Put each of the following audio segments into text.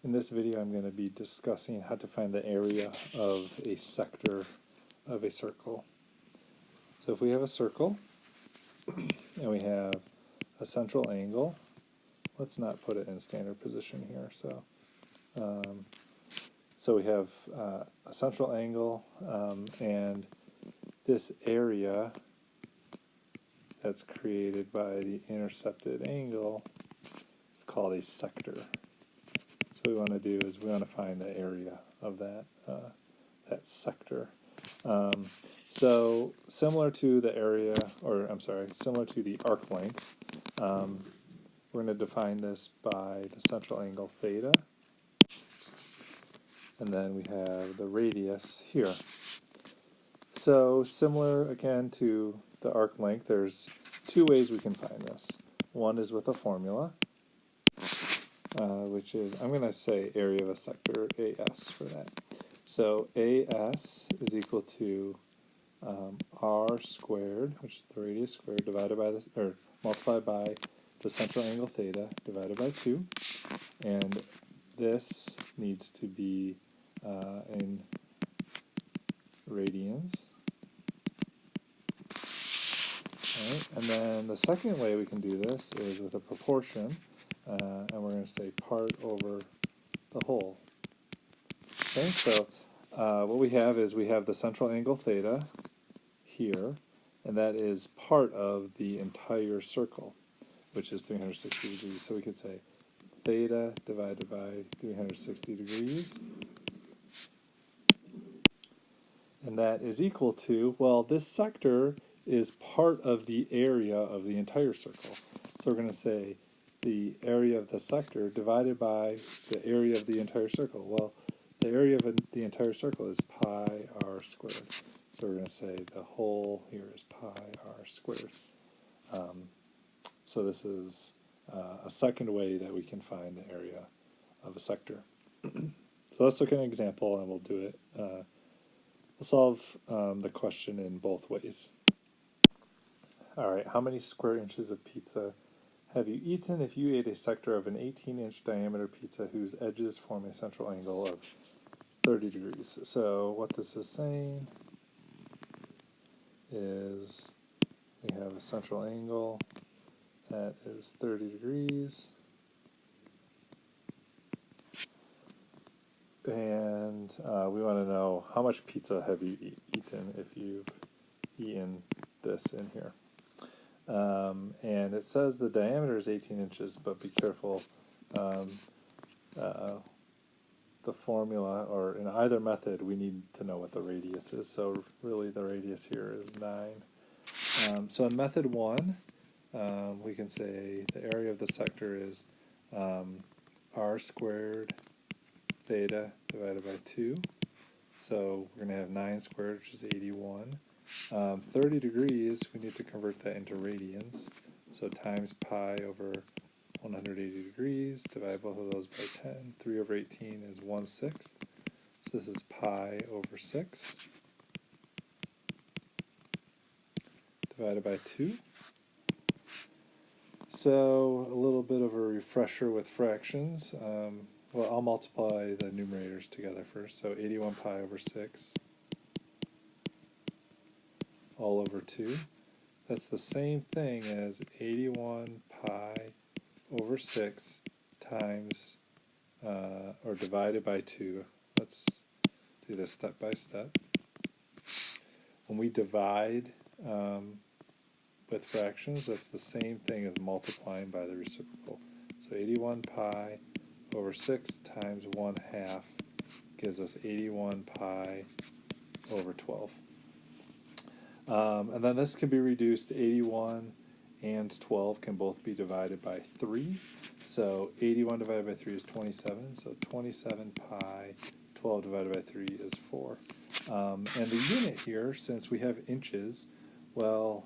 In this video, I'm going to be discussing how to find the area of a sector of a circle. So if we have a circle and we have a central angle, let's not put it in standard position here. So we have a central angle and this area that's created by the intercepted angle is called a sector. So what we want to do is we want to find the area of that sector. So similar to the area, or I'm sorry, similar to the arc length, we're going to define this by the central angle theta, and then we have the radius here. So similar again to the arc length, there's two ways we can find this. One is with a formula, which is, I'm going to say area of a sector, AS for that. So AS is equal to r squared, which is the radius squared, divided by the, or multiplied by the central angle theta, divided by 2. And this needs to be in radians. Right? And then the second way we can do this is with a proportion, and we're going to say part over the whole. Okay, so what we have is we have the central angle theta here, and that is part of the entire circle, which is 360 degrees. So we could say theta divided by 360 degrees, and that is equal to, well, this sector is part of the area of the entire circle. So we're going to say the area of the sector divided by the area of the entire circle. Well, the area of the entire circle is pi r squared. So we're going to say the whole here is pi r squared. So this is a second way that we can find the area of a sector. So let's look at an example and we'll do it. We'll solve the question in both ways. Alright, how many square inches of pizza have you eaten if you ate a sector of an 18-inch diameter pizza whose edges form a central angle of 30 degrees? So what this is saying is we have a central angle that is 30 degrees, and we want to know how much pizza have you eaten if you've eaten this in here. And it says the diameter is 18 inches, but be careful. The formula, or in either method, we need to know what the radius is. So really the radius here is 9. So in method 1, we can say the area of the sector is r squared theta divided by 2. So we're going to have 9 squared, which is 81. 30 degrees, we need to convert that into radians. So times pi over 180 degrees, divide both of those by 10. 3 over 18 is 1/6. So this is pi over 6 divided by 2. So a little bit of a refresher with fractions. Well, I'll multiply the numerators together first. So 81 pi over 6 all over 2. That's the same thing as 81 pi over 6 times, or divided by 2. Let's do this step by step. When we divide with fractions, that's the same thing as multiplying by the reciprocal. So 81 pi over 6 times 1/2 gives us 81 pi over 12. And then this can be reduced to 81 and 12 can both be divided by 3. So 81 divided by 3 is 27. So 27 pi, 12 divided by 3 is 4. And the unit here, since we have inches, well,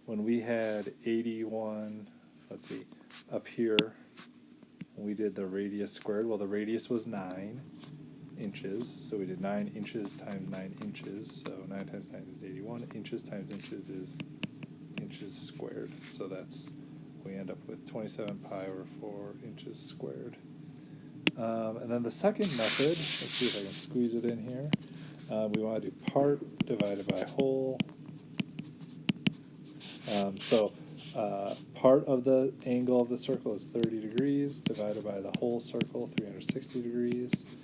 when we had 81, let's see, up here, when we did the radius squared, well, the radius was 9 inches, so we did 9 inches times 9 inches, so 9 times 9 is 81. Inches times inches is inches squared, so that's, we end up with 27 pi over 4 inches squared. And then the second method, let's see if I can squeeze it in here. We want to do part divided by whole. Part of the angle of the circle is 30 degrees, divided by the whole circle, 360 degrees.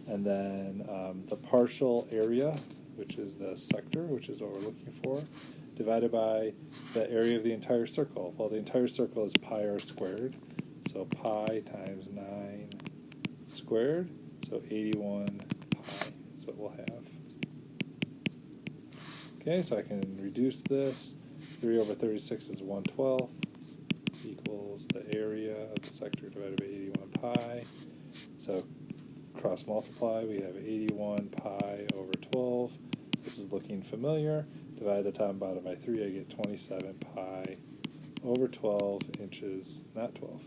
And then the partial area, which is the sector, which is what we're looking for, divided by the area of the entire circle. Well, the entire circle is pi r squared, so pi times 9 squared, so 81 pi is what we'll have. Okay, so I can reduce this. 3 over 36 is 1/12, equals the area of the sector divided by 81 pi. So cross multiply, we have 81 pi over 12. This is looking familiar. Divide the top and bottom by 3, I get 27 pi over 12 inches, not 12.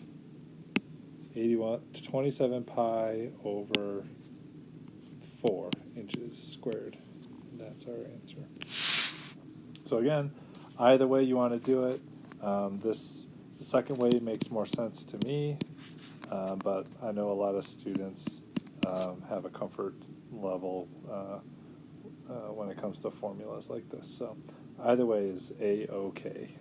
27 pi over 4 inches squared. And that's our answer. So again, either way you want to do it. The second way makes more sense to me, but I know a lot of students have a comfort level when it comes to formulas like this. So either way is A-OK.